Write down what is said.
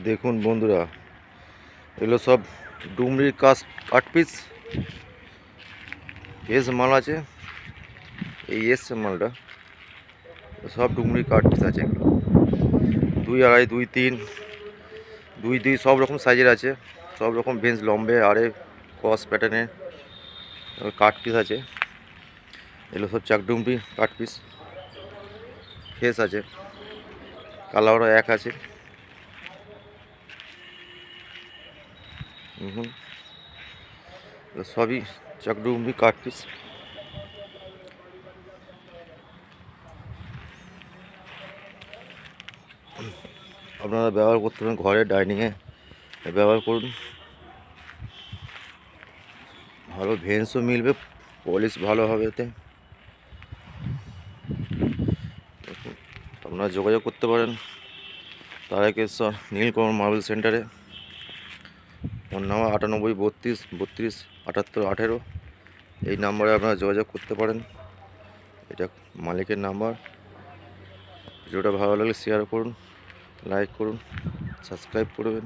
দেখুন বন্ধুরা, এগুলো সব ডুমরির কাঠ পিস। বেশ মাল আছে, এই এসছে মালটা। সব ডুমরির কাঠ পিস আছে এগুলো। 2.5, 2.3, 2.2 সব রকম সাইজের আছে। সব রকম বেঞ্চ লম্বে আরে ক্রস প্যাটার্নের কাঠ পিস আছে। এগুলো সব চাকডুমরি কাঠ পিস। ফেস আছে, কালারও এক আছে। সবই চাকডুমরি কাঠ পিস। আপনারা ব্যবহার করতে পারেন, ঘরে ডাইনিংয়ে ব্যবহার করুন। ভালো ভেন্সও মিলবে, পলিশ ভালো হবে এতে। আপনারা যোগাযোগ করতে পারেন তারকেশ্বর নীলকমল মার্বেল সেন্টারে। Phone number 98 32 32 78 18। এই নাম্বারে আপনারা যোগাযোগ করতে পারেন। এটা মালিকের নাম্বার। ভিডিওটা ভালো লাগলে শেয়ার করুন, লাইক করুন, সাবস্ক্রাইব করবেন।